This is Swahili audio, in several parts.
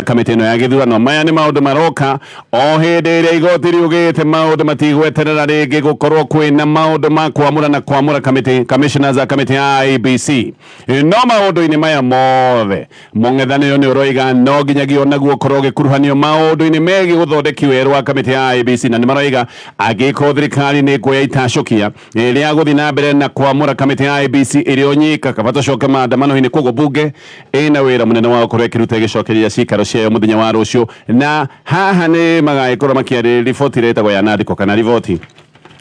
kamĩtĩ ĩno ya gĩthurano. Maya nĩ maũndũ maroka o hĩndĩ ĩrĩa igoti riugĩte maũndũ matigweterera rĩngĩ gũkorwo kwĩna maũndũ ma kwamũra na kwamũra commissioners a kamĩtĩ ya IEBC. No maũndũ-inĩ maya mothe mũng'ethanĩro nĩ ũroiga no nginyagia onaguo ũkorwo ũgĩkuruhanio maũndũ-inĩ megiĩ ũthondeki werũ wa kamĩtĩ ya IEBC, na nĩ maroiga angĩkorwo thirikari nĩ ĩkuoya itacũkia rĩa gũthiĩ na mbere na kwamũra kamĩtĩ ya IEBC ĩrĩ onyika kaba tũcoke maandamano-inĩ, koguo bunge ĩna wĩra mũnene wa gũkorwo ĩkĩruta ĩgĩcokeria ciikaro ciayo mũthenya wa rũciũ. Na haha nĩ magagĩkorwo makĩarĩrĩria riboti ĩrĩa ĩtagwo ya nandĩko kana riboti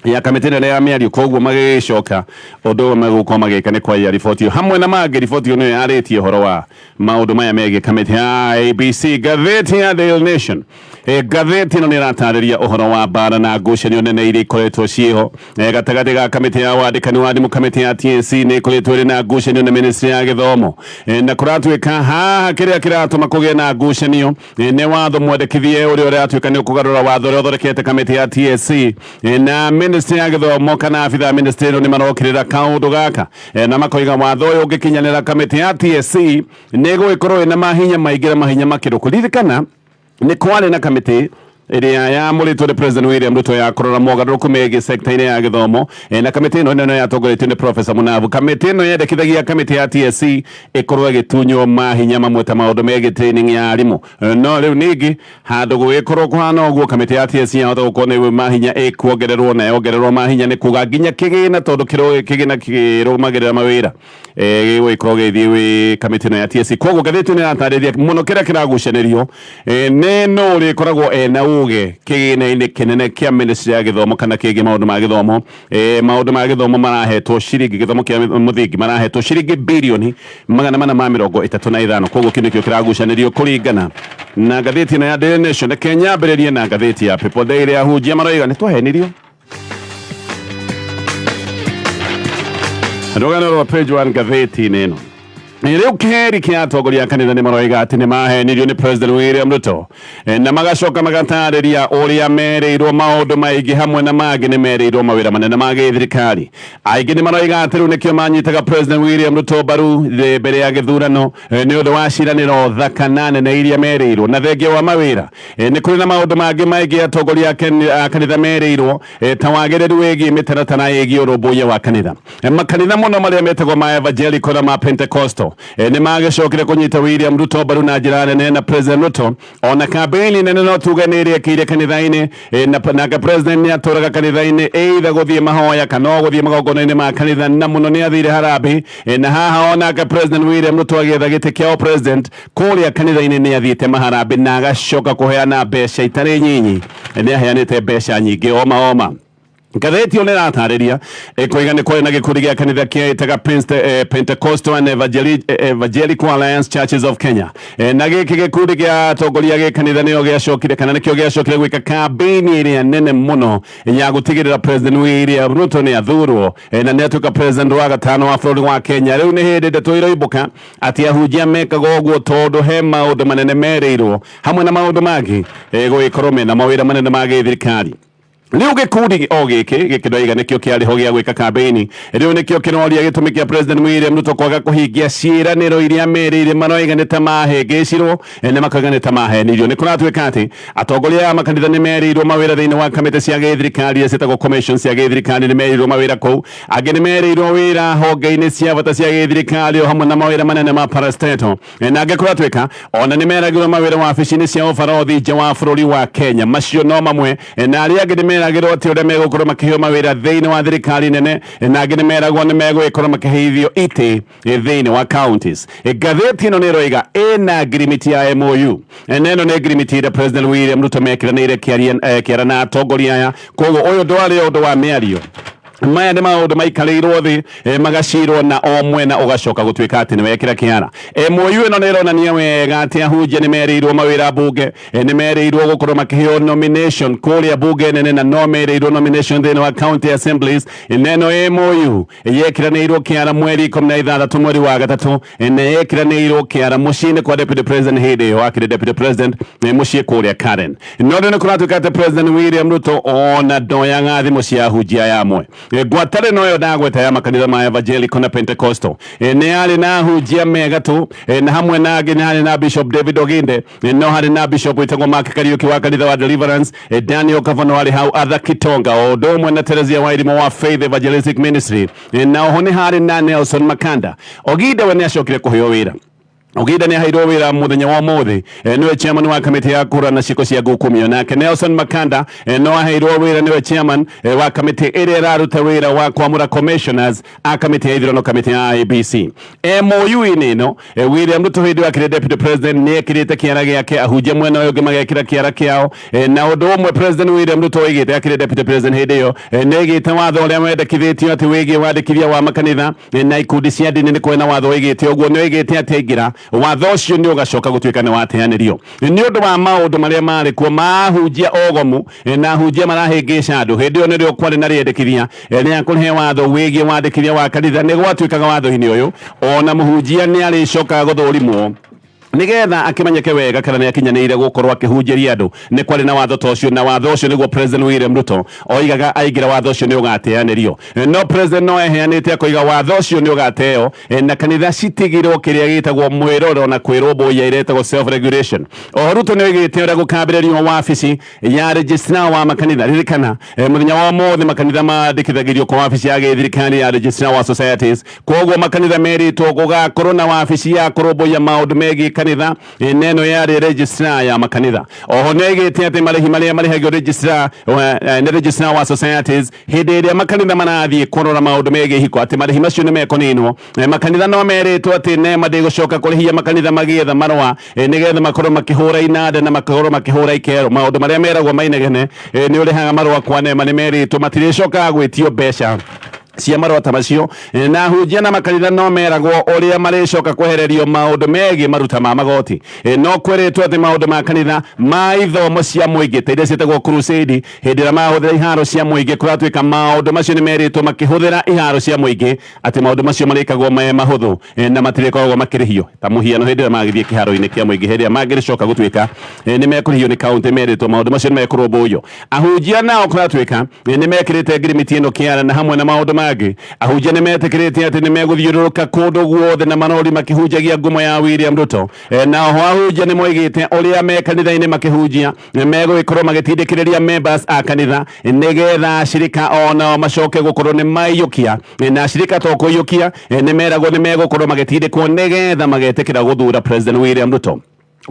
ya kamĩtĩ ĩrĩa ya mĩario, koguo magĩcoka ũndũ megũkorwo magĩka nĩ kwaria riboti ĩyo hamwe na mangĩ. Riboti ĩyo nĩyo yarĩtie ũhoro wa maũndũ maya megiĩ kamĩtĩ ya IEBC. Ngathĩti ya Daily Nation, ngathĩti ĩno nĩ ĩratarĩria ũhoro wa mbara na ngucanio nene iria ikoretwo ciĩho gatagatĩ ga kamĩtĩ ya wandĩkani wa thimũ. Kamĩtĩ ya TSC nĩ ĩkoretwo ĩrĩ na ngucanio na ministry ya gĩthomo, na kũratuĩka haha kĩrĩa kĩratũma kũgĩe na ngucanio nĩ watho mwandĩkithie ũrĩa ũratuĩka nĩ ũkũgarũra watho ũrĩa ũthondekete kamĩtĩ ya TSC, na ministry ya gĩthomo kana abitha ministry ĩno nĩ marokĩrĩra kaũndũ gaka na makoiga watho ũyũ ũngĩkinyanĩra kamĩtĩ ya TSC nĩ gũgĩkorwo ĩna mahinya maingĩ na mahinya makĩrũ. Kũririkana nĩ kwarĩ na kamĩtĩ ĩrĩa yamũrĩtwo nĩ President William Ruto ya kũrora mogarũrũku megiĩ sector-inĩ ya gĩthomo, na kamĩtĩ ĩno nene yatongoretio nĩ Professor Munavu. Kamĩtĩ ĩno yendekithagia kamĩtĩ ya TSC ĩkorwo ĩgĩtunywo mahinya mamwe ta maũndũ megiĩ training ya arimũ. No rĩu ningĩ handũ gũgĩkorwo kũhana ũguo, kamĩtĩ ya TSC yahota gũkorwo nĩ mahinya ĩkuongererwo, na yongererwo mahinya nĩ kuga nginya kĩgĩna, tondũ kĩgĩna kĩrũmagĩrĩra mawĩra gĩgũgĩkorwo gĩthiĩ wĩ kamĩtĩ ĩno ya TSC. Koguo ngathĩti ĩno ĩratarĩria mũno kĩrĩa kĩragucanĩrio nĩ nũ ũrĩkoragwo ena uge kĩgĩna-inĩ kĩnene kĩa ministry ya gĩthomo kana kĩgiĩ maũndũ ma gĩthomo. Maũndũ ma gĩthomo marahetwo ciringi, gĩthomo kĩa mũthingi marahetwo ciringi birioni 435. Koguo kĩu nĩkĩo kĩragucanĩrio kũringana na ngathĩti ĩno ya Daily Nation. Kenya ambĩrĩrie na ngathĩti ya People Daily. Ahunjia maroiga nĩtwahenirio. Rũgano rwa page 1 ngathĩti-inĩ ĩno. Rĩu kĩheri kĩa atongoria a kanitha nĩ maroiga atĩ nĩ mahenirio nĩ President William Ruto, na magacoka magatarĩria ũrĩa merĩirwo maũndũ maingĩ hamwe na mangĩ nĩ merĩirwo mawĩra manene ma gĩthirikari. Aingĩ nĩ maroiga atĩ rĩu nĩkĩo manyitaga President William Ruto mbaru mbere ya gĩthurano nĩ ũndũ wa ciĩranĩro thaka na nene iria merĩirwo. Na thengia wa mawĩra nĩ kũrĩ na maũndũ mangĩ maingĩ atongoria a kanitha merĩirwo ta wagĩrĩru wĩgiĩ mĩtaratara ĩgiĩ ũrũmbũiya wa kanitha. Makanitha mũno marĩa metagwo ma Evangelical na ma Pentecostal nĩ magĩcokire kũnyita William Ruto mbaru na njĩra nene, na President Ruto ona kambĩini nene no tuge nĩ ĩrĩkĩire kanitha-inĩ, nake President nĩ atũraga kanitha-inĩ either gũthiĩ mahoya kana gũthiĩ magongona-inĩ ma kanitha, na mũno nĩ athire harambĩ. Na haha onake President William Ruto agĩetha gĩtĩ kĩa President kũrĩa kanitha-inĩ nĩ athiĩte maharambĩ na agacoka kũheana mbeca itarĩ nyinyi. Nĩ aheanĩte mbeca nyingĩ oma. Ngathĩti ĩyo nĩ ĩratarĩria kũiga nĩ kwarĩ na gĩkundi gĩa kanitha kĩetaga Pentecostal and Evangelical Alliance Churches of Kenya, na gĩkĩ gĩkundi gĩa atongoria gĩ kanitha nĩyo gĩacokire kana nĩkĩo gĩacokire gwĩka kambĩini ĩrĩa nene mũno ya gũtigĩrĩra President William Ruto nĩ athurwo na nĩ atuĩka president wa gatano wa bũrũri wa Kenya. Rĩu nĩ hĩndĩ ndeto iroimbũka atĩ ahunjia mekaga ũguo tondũ he maũndũ manene merĩirwo hamwe na maũndũ mangĩ gũgĩkorwo mena mawĩra manene ma gĩthirikari. Rĩu gĩkundi o gĩkĩ ndoiga nĩkĩo kĩarĩho gĩa gwĩka kambĩini. Rĩu nĩkĩo kĩroria gĩtũmi kĩa President William Ruto kwaga kũhingia ciĩranĩro iria merĩire. Maroiga nĩ ta mahĩngĩcirwo na makoiga nĩ ta mahenirio. Nĩ kũratuĩka atĩ atongoria a makanitha nĩ merĩirwo mawĩra thĩinĩ wa kamĩtĩ cia gĩthirikari ciĩtagwo commission cia gĩthirikari, nĩ merĩirwo mawĩra kũu. Angĩ nĩ merĩirwo wĩra honge-inĩ cia bata cia gĩthirikari o hamwe na mawĩra manene ma parastatal. Na angĩ kũratuĩka ona nĩ meragĩrwo mawĩra wabici-inĩ cia ũbarothi nja wa bũrũri wa Kenya. Macio no mamwe, na arĩa angĩ nĩ meragĩrwo atĩ ũrĩa megũkorwo makĩheo mawĩra thĩinĩ wa thirikari nene, na angĩ nĩ meragwo nĩ megũgĩkorwo makĩheithio itĩ thĩinĩ wa counties. Ngathĩti ĩno nĩ ĩroiga ĩna ngirimiti ya MOU, na ĩno nĩ ngirimiti ĩrĩa President William Ruto mekiranĩire kĩara na atongoria aya. Koguo ũyũ ndwarĩ ũndũ wa mĩario, maya nĩ maũndũ maikarĩirwo thĩ magacirwo na o mwena ũgacoka gũtuĩka atĩ nĩ wekĩra kĩara. MOU ĩno nĩ ĩronania wega atĩ ahunjia nĩ merĩirwo mawĩra bunge, nĩ merĩirwo gũkorwo makĩheo nomination kũrĩa bunge nene, na no merĩirwo nomination thĩinĩ wa county assemblies. Na ĩno MOU yekiranĩirwo kĩara mweri 16 mweri wa gatatũ, na yekiranĩirwo kĩara mũciĩ-inĩ kwa deputy president hĩndĩ ĩyo akĩrĩ deputy president mũciĩ kũrĩa Karen. No rĩu nĩ kũratuĩka atĩ President William Ruto ona ndoyaga thimũ cia ahunjia yamwe. gwatare no yo ndagweta ya makanitha ma evangelical na Pentecostal ne ari na hujia megatu na hamwe na ginari na Bishop David Oginde no hari na Bishop Itengo Mark Kariuki wa kanitha wa Deliverance Daniel Kavano wali hau Other Kitonga Odomwe na Terezia Wairimo wa Faith Evangelistic Ministry na hone hari na Nelson Makanda Oginde we nĩacokire kũheo wĩra Ogida ni hairwo wĩra mũthenya wa ũmũthĩ niwe chairman wa kamĩtĩ ya kura na ciĩko cia ngukumio nake Nelson Makanda no aheirwo wĩra niwe chairman wa kamĩtĩ ĩrĩa ĩraruta wĩra wa kwamũra commissioners a kamĩtĩ ya ithurano kamĩtĩ ya IEBC MOU-inĩ ĩno William Ruto hĩndĩ wakĩrĩ deputy president nĩ ekĩrĩte kĩara gĩake ahunjia mwena ũyũ ũngĩ magekĩra kĩara kĩao na ũndũ ũmwe president William Ruto oigĩte akĩrĩ deputy president hĩndĩ ĩyo nĩaigĩte watho ũrĩa wendekithĩtio atĩ wĩgiĩ wandĩkithia wa makanitha na ikundi cia ndini nĩ kwena watho oigĩte ũguo nĩoigĩte atĩ aingĩra watho ũcio nĩ ũgacoka gũtuĩka nĩ wateanĩrio nĩ ũndũ wa maũndũ marĩa marĩ kuo mahunjia ogomu na hunjia marahĩngĩca andũ hĩndĩ ĩyo nĩrĩo kwarĩ na rĩendekithia rĩa kũrehe watho wĩgiĩ wandĩkithia wa kanitha nĩ gwatuĩkaga watho-inĩ ũyũ ona mũhunjia nĩ arĩcokaga gũthũrimwo nigetha akimenyeke wega kana nĩ akinyanĩire gũkorwo akĩhunjĩria andũ nĩ kwarĩ na watho ta ũcio na watho ũcio nĩguo president William Ruto oigaga aingĩra watho ũcio nĩ ũgateanĩrio no president no eheanĩte akoiga watho ũcio nĩ ũgateo na kanitha citigirwo kĩrĩa gĩtagwo mwĩroro na kwĩrũmbũiya iretagwo self regulation o Ruto nĩ oigĩte ũrĩa gũkambĩrĩrio wabici ya registrar wa makanitha ririkana mũthenya wa ũmũthĩ makanitha mandĩkithagĩrio kwa wabici ya gĩthirikari ya registrar wa societies koguo makanitha merĩtwo gũgakorwo na wabici ya kũrũmbũiya maũndũ megiĩ kanitha neno yarĩ registrar ya makanitha oho nĩaigĩte atĩ marĩhi marĩa marĩhagio registrar nĩ registrar wa societies hĩndĩ ĩrĩa makanitha marathiĩ kũrora maũndũ megiĩ hiko atĩ marĩhi macio nĩ mekũninwo makanitha no merĩtwo atĩ nema ndĩgũcoka kũrĩhia makanitha magĩetha marũa nĩgetha makorwo makĩhũra inanda na makorwo makĩhũra ikero maũndũ marĩa meragwo mainegene nĩ ũrĩhaga marũa kwa nema nĩ merĩtwo matirĩcokaga gwĩtio mbeca cia marũa ta macio na hunjia na makanitha no meragwo ũrĩa marĩcoka kwehererio maũndũ megiĩ maruta ma magoti no kwĩrĩtwo atĩ maũndũ ma kanitha ma ithomo cia mũingĩ ta iria ciĩtagwo crusade hĩndĩ ĩrĩa mahũthĩra iharo cia mũingĩ kũratuĩka maũndũ macio nĩ merĩtwo makĩhũthĩra iharo cia mũingĩ atĩ maũndũ macio marĩkagwo me mahũthũ na matirĩkoragwo makĩrĩhio ta mũhiano hĩndĩ ĩrĩa magĩthiĩ kĩharo-inĩ kĩa mũingĩ hĩndĩ ĩrĩa mangĩrĩcoka gũtuĩka nĩ mekũrĩhio nĩ kaũntĩ merĩtwo maũndũ macio nĩ mekũrũmbũiyo ahunjia nao kũratuĩka nĩ mekĩrĩte ngirimiti ĩno kĩara na hamwe na maũndũ ahunjia nĩ metĩkĩrĩte atĩ nĩ megũthiũrũrũka kũndũ guothe na marori makĩhunjagia ngumo ya William Ruto na oho ahunjia nĩ moigĩte ũrĩa me kanitha-inĩ makĩhunjia megũgĩkorwo magĩtindĩkĩrĩria members a kanitha nĩgetha acirika onao macoke gũkorwo nĩ maiyũkia na acirika to kũiyũkia nĩ meragwo nĩ megũkorwo magĩtindĩkwo nĩgetha magetĩkĩra gũthura president William Ruto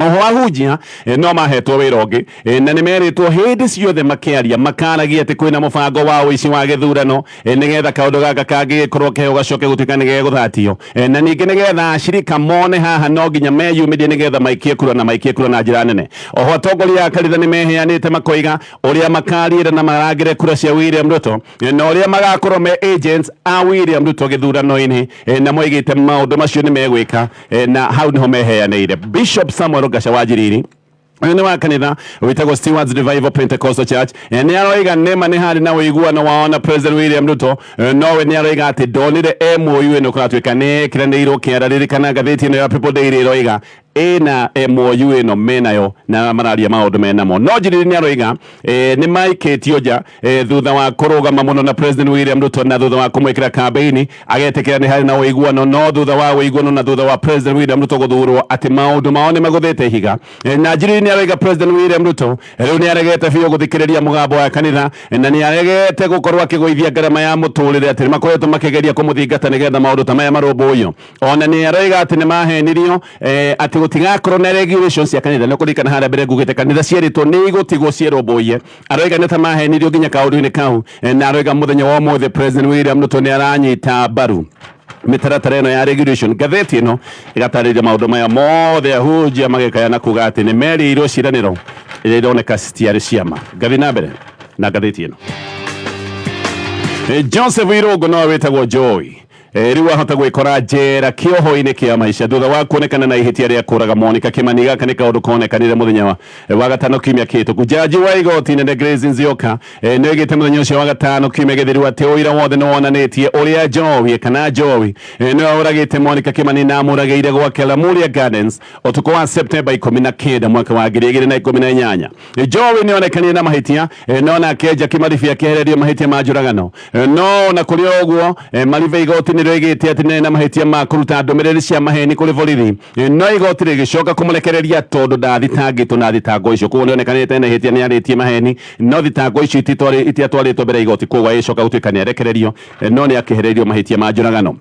oho ahunjia no mahetwo wĩra ũngĩ na nĩ merĩtwo hĩndĩ ciothe makĩaria makaragia atĩ kwĩna mũbango wa ũici wa gĩthurano nĩgetha kaũndũ gaka kangĩgĩkorwo keheo gacoke gũtuĩka nĩ gegũthatio na ningĩ nĩgetha acirika mone haha no nginya meyumĩrie nĩgetha maikie kura na njĩra nene oho atongoria a kanitha nĩ meheanĩte makoiga ũrĩa makarĩra na marangĩre kura cia William Ruto na ũrĩa magakorwo me agents a William Ruto gĩthurano-inĩ na moigĩte maũndũ macio nĩ megwĩka na hau nĩho meheanĩire Bishop Samuel Gasha Wajiriri nĩ wa kanitha wĩtagwo Stewards Revival Pentecostal Church nĩ aroiga nema nĩ harĩ na ũiguano wao na president William Ruto nowe nĩ aroiga atĩ ndonire MOU ĩno kũratuĩka nĩ ĩkĩranĩirwo kĩara ririkana ngathĩti ĩno ya People Daily ĩroiga ena MOU ĩno menayo na mararia maũndũ menamo no Njiriri nĩ aroiga nĩ maikĩtio nja thutha wa kũrũgama mũno na president William Ruto na thutha wa kũmwĩkĩra kambeini agetĩkĩra nĩ harĩ na ũiguano no thutha wa ũiguano na thutha wa president William Ruto gũthurwo atĩ maũndũ mao nĩ magũthĩte ihiga na Njiriri nĩ aroiga president William Ruto rĩu nĩ aregete biũ gũthikĩrĩria mũgambo wa kanitha na nĩ aregete gũkorwo akĩgũithia ngarama ya mũtũrĩre atĩ makoretwo makĩgeria kũmũthingata nĩgetha maũndũ ta maya marũmbũiyo ona nĩ aroiga atĩ nĩ mahenirio atĩ gũtigakorwo na regulations ya kanitha nĩ kũrikana harĩa mbere ngugĩte kanitha cierĩtwo nĩ igũtigwo cierũmbũiye aroiga nĩ ta mahenirio nginya kaũndũ-inĩ kau na aroiga mũthenya wa ũmũthĩ president William Ruto nĩ aranyita mbaru mĩtaratara ĩno ya regulation ngathĩti ĩno ĩgatarĩria maũndũ maya mothe ahunjia magĩkaya na kuga atĩ nĩ merĩirwo ciĩranĩro iria ironeka citiarĩ ciama ngathi na mbere na ngathĩti ĩno Joseph Irũngũ no wĩtagwo Joy riu ahota gwikora njera kioho-ini kia maisha thutha wa kuonekana na ihitia ria kuraga Monica Kimani. Gaka ni kaundu konekanire muthenya wa gatano kiumia kihituku. Jaji wa igoti nene Grace Nzioka ni oigite muthenya ucio wa gatano kiumia githiru ati uira wothe ni wonanitie uria Jowi kana Jowi ni uragite Monica Kimani na amurageire gwake Lamuria Gardens utuku wa Septemba 19 mwaka wa 2018. Jowi ni onekanire na mahitia no na keja kimarifia kehererio mahitia ma njuragano no na kuri ogwo marive igoti ni roigite ati na mahitia ma kuruta ndumiriri cia maheni kuri borithi no igoti rigicoka kumurekereria tondu ndathitangitwo na thitango icio koguo nionekanite na hitia ni aritie maheni no thitango icio itiatwaritwo mbere igoti koguo icoka gutuika ni arekererio no ni akihererio mahitia ma njuragano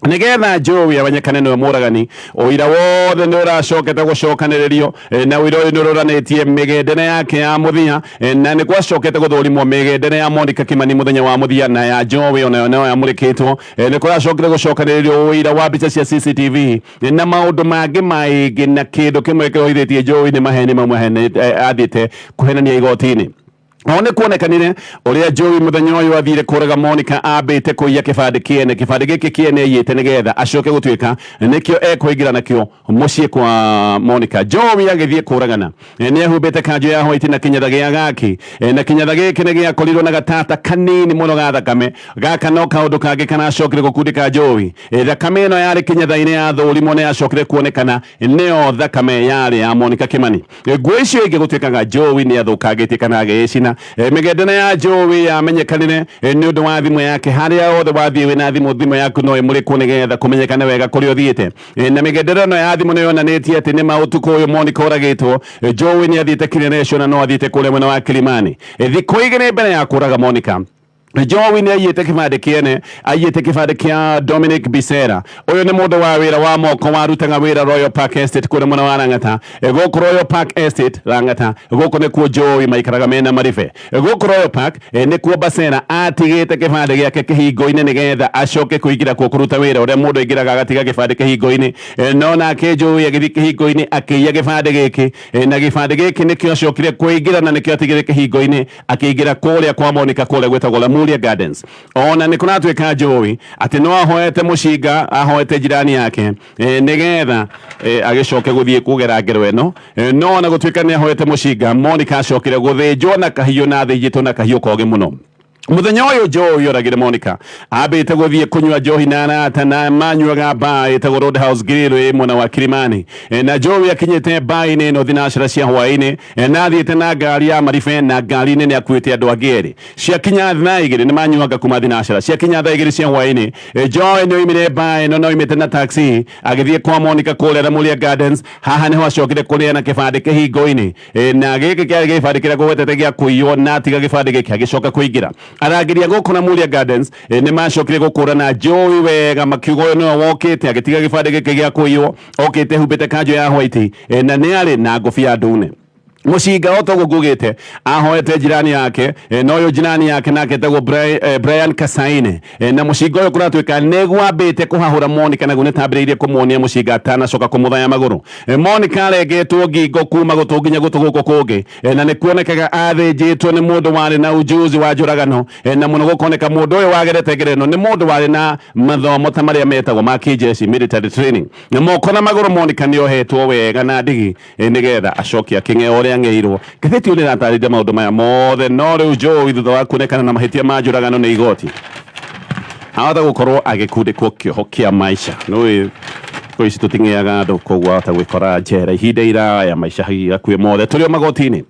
nigetha Jowi abanyekane no muragani uira wothe ni uracokete gucokaniririo na uira uyu ni uroranitie migendere yake ya muthia na ni gwacokete guthurimwo migendere ya Monica Kimani muthenya wa muthia na ya Jowi ona no yamurikitwo ni kuracokete gucokaniririo uira wa mbica cia CCTV na maundu mangi maingi na kindu kimwe kiroithitie Jowi ni maheni mamwe athite kuhenania igoti-ini. One kuonekanire uria Jowi muthenya uyu athire kuraga Monica ambite kuiya kibande kiene giki kiene yite nigetha acoke gutuika nikio ekuingira nakio mucii kwa Monica. Jowi agithie kuragana ni ahumbite kanjo ya white na kinyatha gia gaki na kinyatha giki ni gia korirwo na gatata kanini muno ga thakame gaka no kaundu kangi kana acokire gukundika Jowi thakame no yari kinyatha-ini ya thurimo ni acokire kuonekana nio thakame yari ya Monica Kimani. Nguo icio ingi gutuikaga Jowi ni athukangitie kana agecina migendere ya Jowi yamenyekanire ni undu wa thimu yake haria othe wathie wina thimu yaku no imurikwo nigetha kumenyekana wega kuri uthiite na migendere no ya thimu ni yonanitie ati ni mautuku uyu Monica uragitwo Jowi ni athiite Kirination na no athiite kuria mwena wa Kilimani thiku igiri mbere ya kuraga Monica. Jowi ni ayite kibande kiene ayite kibande kia Dominic Bisera uyu ni mundu wa wira wa moko warutaga wira Royal Park Estate kure mwena wa Lang'ata guku Royal Park Estate Lang'ata guku ni kuo Jowi maikaraga mena marife guku Royal Park ni kuo Basera atigite kibande giake kihingo-ini nigetha acoke kuingira kuo kuruta wira uria mundu ingiraga agatiga kibande kihingo-ini no nake Jowi agithi kihingo-ini akiiya kibande giki na kibande giki nikio acokire kuingira na nikio atigire kihingo-ini akiingira kuria kwa Monica kuria gwetagwo Gardens. Ona ni kunatuika Jowi ati no ahoete mushinga ahoete jirani yake nigetha agicoke guthie kugera ngero eno no na gutuika ni ahoete mushinga Monica acokire guthinjwo na kahiu na thijito na kahiu koge muno. Muthenya uyu Jowi uragire Monica ambite guthie kunywa njohi na arata na manyuaga baa itagwo Roadhouse Grill mwena wa Kilimani na Jowi akinyite baa-ini no thinacira cia hwaini na athiite na ngari ya marife na ngari-ini ni akuite andu angi eri cia kinya thaa igiri ni manyuaga kuma thinacira cia kinya thaa igiri cia hwaini Jowi ni oimire baa ino no imite na taxi agithie kwa Monica kuria Lamuria Gardens haha niho acokire kuria na kibande kihingo-ini na giki kiari kibande kiria gugwetete gia kuiywo na tiga kibande giki agicoka kuingira aragiria guku Lamuria Gardens ni macokire gukurana Jowi wega makiugo uyu no wokite agitiga kibande giki gia kuiywo okite humbite kanjo ya white na ni ari na ngofia ndune mushinga otogo gugite ahoete jirani yake no yo jirani yake nake tagwo Brian Kasaine na mushinga uyu kuratuika negwambite kuhahura Monica na gune tambiriirie kumuonia mushinga atana coka kumuthaya maguru Monica aregetwo ngingo kuma gutunginya gutuguko kungi na ni kuonekaga athinjitwo ni mundu wari na ujuzi wa njuragano na muno gukoneka mundu uyu wagerete ngereno ni mundu wari na mathomo ta maria metagwo ma KJC military training na moko na maguru Monica ni ohetwo wega na ndigi nigetha acokia kinge angeirwo gatheti uri ratarire maundu maya mothe no riu Jowi thutha wa kuonekana na mahitia ma njuragano ni igoti ahota gukorwo agikundikwo kioho kia maisha no ici tutingiaga andu koguo ahota gwikora njera ihinda iraya maisha hakuhi mothe turi magoti-ini.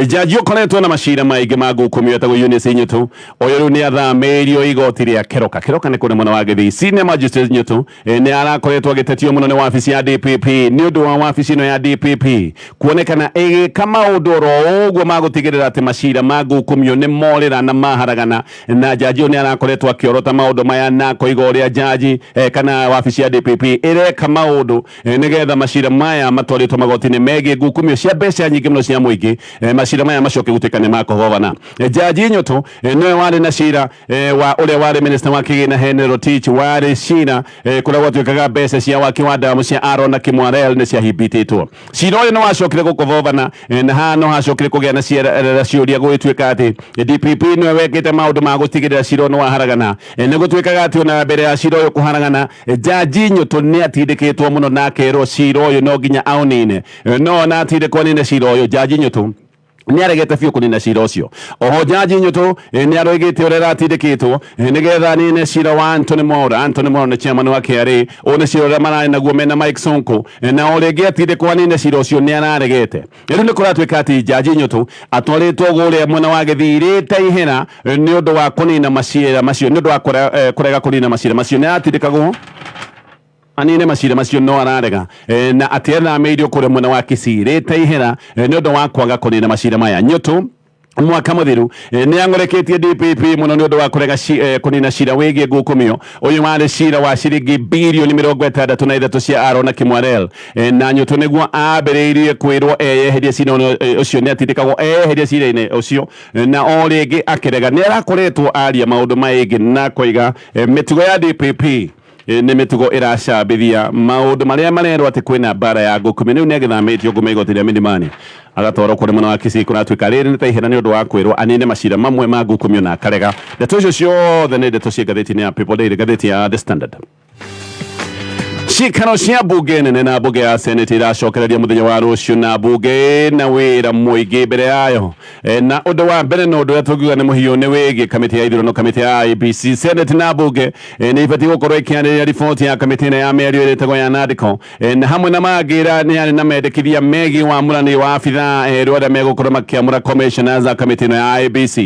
Jaji ukoretwo na macira maingi ma gukumio etagwo Eunice Nyutu uyu riu ni athamirio igoti ria Keroka ni kuri mwena wa Githii. Senior Magistrate Nyutu ni arakoretwo agitetio muno ni wabici ya DPP ni undu wa wabici ino ya DPP kuonekana igika maundu ro uguo ma gutigirira ati macira ma gukumio ni morira na maharagana na jaji ni arakoretwo akiorota maundu maya na koiga uria jaji kana wabici ya DPP ireka maundu nigetha macira maya matwaritwo magoti-ini megie gukumio cia mbeca nyingi muno cia muingi macira maya macoke gutikane makohobana jaji nyoto no wale na cira wa ule wale minister wa kigina Henry Teach wale cira kula watu kaga bese cia waki wa damu cia Arona Kimwarel ne cia hibititwo cira no wacokire gukohobana na hano hacokire kugia na cira ciuria gwitwika ati DPP no wekete maundu ma gutigirira cira no waharagana ne gutwikaga ati ona mbere ya cira uyu kuharagana jaji nyoto ne atindikitwo muno na kero cira uyu no ginya aunine no na atindikwo ni cira uyu jaji nyoto ni aregete fiu kunina cira ucio oho jaji nyoto ni aroigite urera atindikitwo nigetha nine cira wa Anthony Mora ne chairman wa KRA one cira ura marari naguo mena Mike Sonko na orege atindikwo nine cira ucio ni araregete riu ni kuratwika ati jaji nyoto atwaritwo guria mwena wa githirite ihera ni undu wa kunina macira macio ni undu wa kurega kunina macira macio ni atindikagwo anine macira macio no ararega na atierna meirio kure mwena wa Kisire taihera ni undu wa kwaga kunina macira maya nyoto mwaka muthiru ni angoreketie DPP muno ni undu wa kurega kunina cira wigie ngukumio uyu wari cira wa ciringi bilioni 63 cia Arona Kimwarel na nyoto niguo ambiriirie kwirwo eyeherie cira ucio ni atindikagwo eyeherie cira-ini ucio na o ringi akirega ni arakoretwo aria maundu maingi na koiga mitugo ya DPP ni mitugo iracambithia maundu maria marerwo ati kwina bara ya ngukumi riu niagithamitio ngume igoti ria Milimani agatwarwo kuri mwena wa Kisii kuratwika riri ni taihera ni undu wa kwirwo anine macira mamwe ma ngukumi na akarega ndeto icio ciothe ni ndeto cia ngathiti-ini ya People Daily ngathiti ya The Standard Cikaro cia bunge nene na bunge ya Senate iracokereria muthenya wa rucio na bunge na wira muingi mbere yayo na undu wa mbere no undu tugiuga ni muhiu ni wigi kamiti ya ithurano kamiti ya IEBC Senate na bunge ni ibati gukorwo ikianiriria riboti ya kamiti ya mĩario iretagwo ya NADCO na hamwe na magira ni ari na mendekithia megi wa murani wa abitha rwanda megukorwo makiamura commissioners a kamiti ya IEBC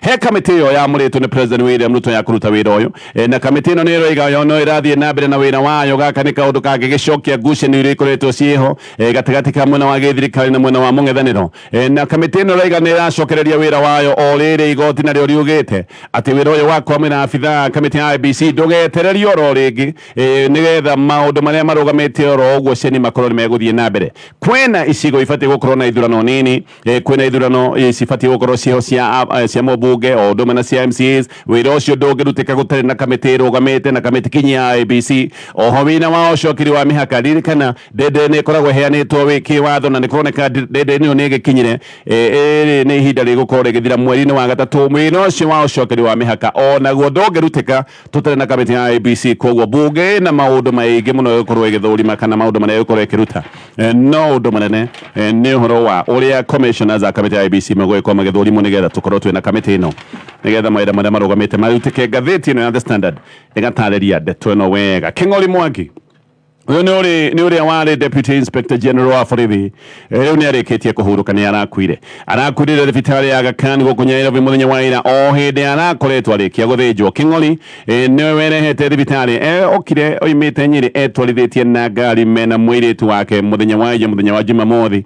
he kamiti yo ya muritwo ni President William Ruto ya kuruta wira uyu na kamiti no ni iroiga yo no irathie na mbere na wira wayo gaka ni kaundu kagigicokia ngucanio iria ikoretwo cieho gatagati ka mwena wa githirikari na mwena wa mung'ethaniro na kamiti ino raiga ni iracokereria wira wayo o riri igoti nario riugite ati wira uyu wa kwamira abitha kamiti ya IEBC ndugetererio oro ringi nigetha maundu maria marugamite oro uguo ceni makorwo ni meguthie na mbere kwena icigo ifati gukorwo na ithurano nini kwena ithurano cifati gukorwo cieho cia mubunge o ndume na cia MCAs wira ucio ndungirutika gutari na kamiti irugamite na kamiti kinyi ya IEBC oho wina wao cokiri wa mihaka ririkana dede ni koragwo heanitwo wiki watho na ni kuroneka dede ni gikinyire ni ihinda rigukorwo rigithira mweri-ini wa gatatu mwina ucio wa cokiri wa mihaka onaguo ndungirutika tutari na kamiti ya IEBC koguo bunge na maundu maingi muno gukorwo igithurima kana maundu maria gukorwo ikiruta no undu manene ni uhoro wa uria commissioners a kamiti ya IEBC magwikwo magithurimo nigetha tukorwo twina kamiti ino nigetha maira maria marugamite marutike ngathiti ino ya The Standard igatariria ndeto ino wega King'ori Mwangi uyu ni uria wari Deputy Inspector General wa borithi riu ni arikitie kuhuruka ni arakuire thibitari ya Gakani guku Nairobi muthenya wa ira o hindi arakoretwo arikia guthinjwo King'ori ni werehete thibitari okire oimite Nyeri etwarithitie na ngari mena mwiritu wake muthenya wa Jumamothi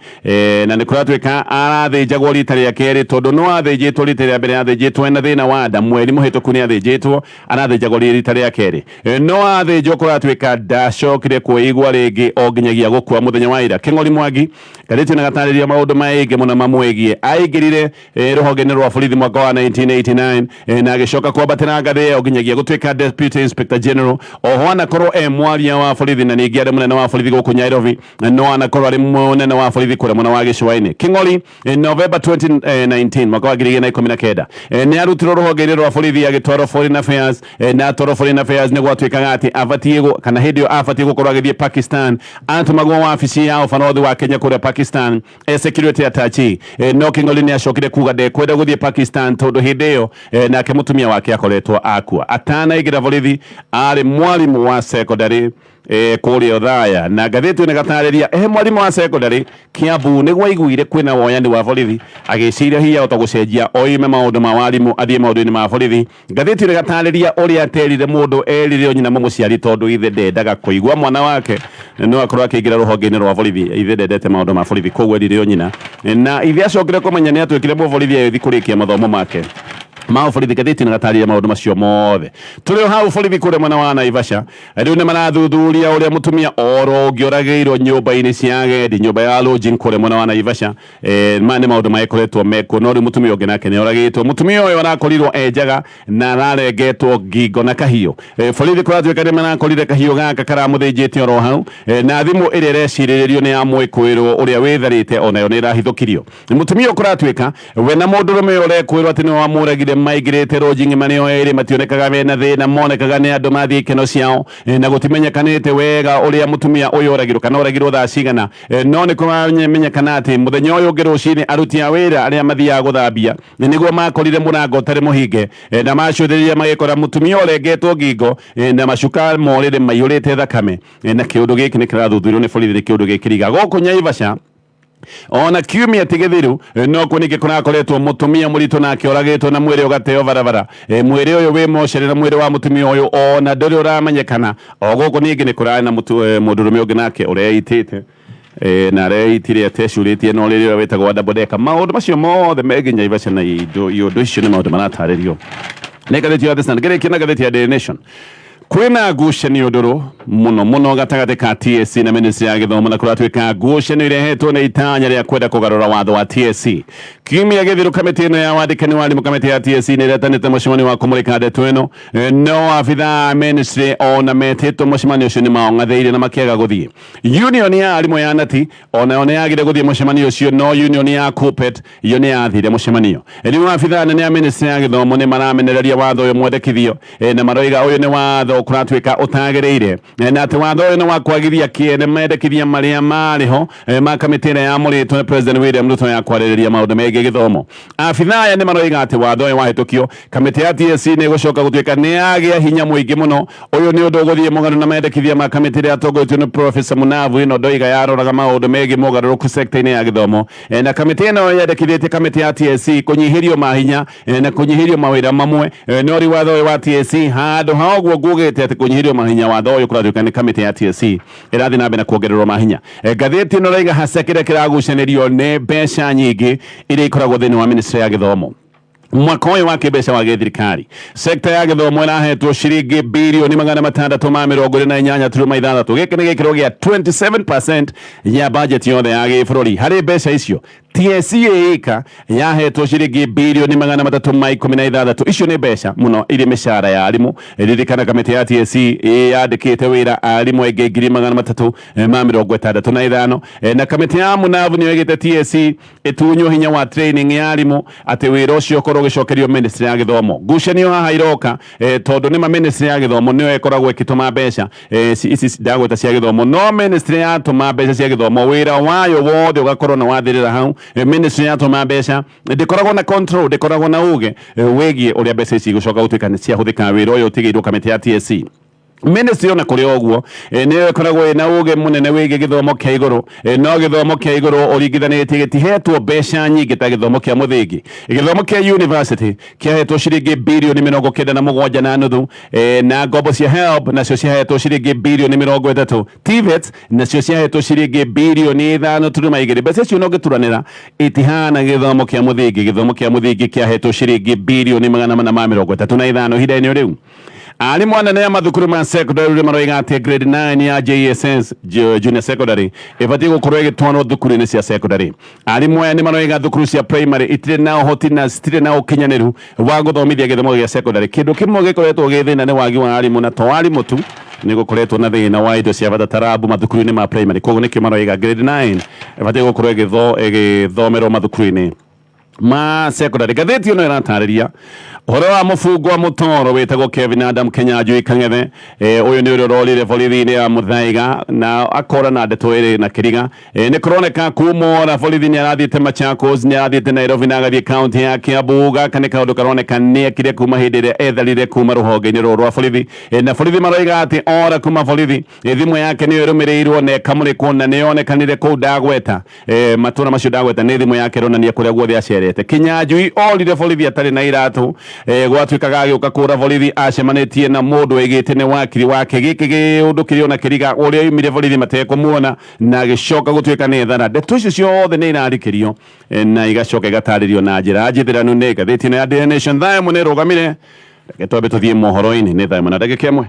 na ni kuratwika arathinjagwo rita ria keri tondu no athinjitwo rita ria mbere athinjitwo na thina wa nda mweri muhituku ni athinjitwo arathinjagwo rita ria keri no athinjwo kuratwika ndacokire kuigwa ringi o nginyagia gukua muthenya wa ira King'ori Mwangi ngathiti na gatariria maundu maingi muno mamwegie aingirire ruhonge-ini rwa borithi mwaka wa 1989 na agicoka kwambatira ngathi o nginyagia gutwika Deputy Inspector General oho anakorwo mwaria wa borithi na ningi ari munene wa borithi guku Nairobi no anakorwo ari munene wa borithi kuria mwena wa gicua-ini King'ori November 2019 mwaka wa 2019 ni arutirwo ruhonge-ini rwa borithi agitwarwo Foreign Affairs na atwarwo Foreign Affairs ni gwatwikaga ati abatie kana hindi yo abatie gukorwo agithie Pakistan antumagwo wabici ya banothi wa Kenya kuria Pakistan security attache no King'ori ni acokire kuga ndekwenda guthie Pakistan tondu hindi iyo nake mutumia wake akoretwo akua atanaingira borithi ari mwarimu wa secondary kuria Othaya na ngathiti ni gatariria mwarimu wa secondary Kiambu ni gwaiguire kwina woyani wa borithi agiciria hiya otagucenjia oime maundu ma warimu athie maundu-ini ma borithi ngathiti ni gatariria uria aterire mundu erire nyina muciari tondu ithe ndendaga kuigua mwana wake no akorwo akiingira ruhonge-ini rwa borithi ithe ndendete maundu ma borithi koguo erire nyina na ithe acokire kumenya ni atwikire mu borithi ayo thiĩ kurikia mathomo make borithi ngathĩti nagatarĩria maũndũ macio mothe tũrĩ hau borithi kũrĩa mwena wa Naivasha rĩu nĩ marathuthuria ũrĩa mũtumia oro ũngĩ ũragĩirwo nyũmba-inĩ cia agendi nyũmba ya lodging kũrĩa mwena wa Naivasha maya nĩ maũndũ magĩkoretwo mekuo no rĩu mũtumia ũngĩ nake nĩ oragĩtwo mũtumia ũyũ arakorirwo enjaga na ararengetwo ngingo na kahiũ borithi kũratuĩka nĩ marakorire kahiũ gaka karamũthĩnjĩte oro hau na thimũ ĩrĩa ĩrecirĩrĩrio nĩ ya mwĩkũĩrwo ũrĩa wĩtharĩte onayo nĩ ĩrahithũkirio mũtumia kũratuĩka we na mũndũrũme ũrekwĩrwo atĩ nĩ wamũragire maigirĩte lodging maneo erĩ mationekaga mena thĩna monekaga nĩ andũ mathiĩ ikeno ciao na gũtimenyekanĩte wega ũrĩa mũtumia ũyũ oragirwo kana oragirwo thaa cigana no nĩ kũramenyekana atĩ mũthenya ũyũ ũngĩ rũcinĩ aruti a wĩra arĩa mathiaga gũthambia nĩguo makorire mũrango ũtarĩ mũhinge na macũthĩrĩria magĩkora mũtumia ũrengetwo ngingo na macuka morĩrĩ maihũrĩte thakame na kĩũndũ gĩkĩ nĩ kĩrathuthurio nĩ borithi nĩ kĩũndũ gĩkĩriga gũkũ Naivasha ona kiumia tigithiru no kunike kurakoretwo mutumia muritu nake oragitwo na mwiri ugateo barabara mwiri uyu wi mochere na mwiri wa mutumia uyu ona nduri uramenyekana oguko ningi ni kurana na mundurume ungi nake ureitite na reitire atecuritie no riri wetagwo wadabodeka maundu macio mothe megi Naivasha na indo icio ni maundu marataririo negathiti ya Stand gerekia na gathiti ya The Nation kwina ngucanio nduru muno gatagati ka TSC na ministry ya githomo na kuratuika ngucanio irehetwo na itanya ria kwenda kugarura watho wa TSC kiumia githiru kamiti ino ya wandikani wa alimu kamiti ya TSC ni retanite mucemani wa kumurika ndeto ino no afitha ministry ona metitwo mucemani ucio ni maongatheire na makiaga guthie union ya alimu ya nati ona one yagire guthie mucemani ucio no union ya Kupet iyo ni yathire mucemani riu afitha nene ya ministry ya githomo ni maramenereria watho uyu mwendekithio na maroiga uyu ni watho kuratuika utagereire na ati watho uyu ni wa kwagithia kiene mendekithia maria mariho makamitire ya muritwo president William Ruto ya kwarĩrĩria maundu megiĩ gĩthomo afitha aya ni maroiga ati watho uyu wahĩtũkio kamiti ya TSC ni gucoka gutuika ni yagia hinya muingi muno uyu ni undu ũgũthiĩ mũgarũ na mendekithia makamiti ya atongotio ni Professor Munavu ino ndoiga yaroraga maundu megiĩ mũgarũrũku sector-inĩ ya gĩthomo na kamiti ino yendekithĩtie kamiti ya TSC kunyihirio mahinya na kunyihirio mawĩra mamwe no ri watho uyu wa TSC handũ ha ũguo ngugĩte ati kunyihirio mahinya watho uyu kuratuika ni kamiti ya TSC irathi na mbere kuongererwo mahinya ngathĩti ino raiga hacekire kiragucanĩrio nĩ mbeca nyingĩ iria ikoragwo thĩinĩ wa ministry ya gĩthomo mwaka ũyũ wa kĩmbeca wa gĩthirikari sekta ya gĩthomo ĩrahetwo ciringi birioni 628 turuma ithathatũ gĩkĩ nĩ gĩkĩro gĩa 27% ya budget yothe ya gĩbũrũri harĩ mbeca icio TSC ĩka yahetwo ciringi birioni 316 icio nĩ mbeca muno irĩ mĩcara ya arimũ ririkana kamiti ya TSC yandĩkĩte wĩra arimũ aingĩ 365 na kamiti ya Munavu nĩ yoigĩte TSC ĩtunywo hinya wa training ya arimũ atĩ wĩra ũcio ũkorwo ũgĩcokerio ministry ya gĩthomo ngucanio haha iroka tondũ nĩ ministry ya gĩthomo nĩyo ĩkoragwo ĩkĩtũma mbeca ici ndagweta cia gĩthomo no ministry yatũma mbeca cia gĩthomo wĩra wayo wothe ũgakorwo na wathĩrĩra hau ministry yatũma mbeca ndĩkoragwo na control ndĩkoragwo na uge wĩgiĩ ũrĩa mbeca ici igũcoka gũtuĩka nĩ ciahũthĩka wĩra ũyũ ũtigĩirwo kamiti ya TSC ministry ona kuri oguo ni ikoragwo ina uge munene wigi githomo kia iguru no githomo kia iguru uringithanĩtie gĩtihetwo mbeca nyingĩ ta githomo kia mũthingi githomo kia university kiahetwo ciringi birioni 97.5 na ngombo cia help nacio ciahetwo ciringi birioni 30 TVET nacio ciahetwo ciringi birioni 5.2 mbeca icio no ngĩturanĩra itihana githomo kia mũthingi kiahetwo ciringi birioni 435 ihinda-inĩ rĩu alimu anene ya mathukuru ma secondary maroiga ati grade 9 ya JSS junior secondary ibatiĩ gũkorwo ĩgĩtwarwo thukuru-inĩ cia secondary alimu aya nĩ maroiga thukuru cia primary itirĩ na ũhoti na citirĩ na ũkinyanĩru wa gũthomithia gĩthomo gĩa secondary kĩndũ kĩmwe gĩkoretwo gĩ thĩna nĩ wagi wa alimu na to alimu tu nĩ gũkoretwo na thĩna wa indo cia bata tarabu mathukuru-inĩ ma primary koguo nĩkĩo maroiga grade 9 ibatiĩ gũkorwo ĩgĩthomerwo mathukuru-inĩ ma secondary gathĩti ĩno ĩratarĩria horo wa mũbungo wa mũtoro wĩtagwo Kevin Adam Kenyanjui Kang'ethe ũyũ nĩ ũrĩa ũrorire borithi-inĩ ya Muthaiga na akora na ndeto ĩrĩ na kĩriga nĩ kũroneka kumora borithi nĩ arathiĩte Machakos nĩ arathiĩte Nairobi na agathiĩ kaunti ya Kiambu gaka nĩ kaũndũ karoneka nĩ ekire kuma hĩndĩ ĩrĩa etharire kuma rũhonge-inĩ rũrũ rwa borithi na borithi maroiga atĩ ora kuma borithi thimũ yake nĩ ĩrũmĩrĩirwo na ĩkamũrĩkwo na nĩ yonekanire kũu Ndagweta matũra macio Ndagweta nĩ thimũ yake ĩronania kũrĩa guothe acerete Kenyanjui orire borithi atarĩ na iratũ gwatuikaga agiuka kura borithi acemanitie na mundu egite ni wakiri wake giki giundu kiri ona kiriga uria yumire borithi matekumuona na agicoka gutuika ni thana. Ndeto icio ciothe ni irarikirio na igacoka igataririo na njira njithiranu ni ngathiti-ini ya Daily Nation. Thayo mune rugamire reke twambe tuthie mohoro-ini ni thayo muna ndagika imwe.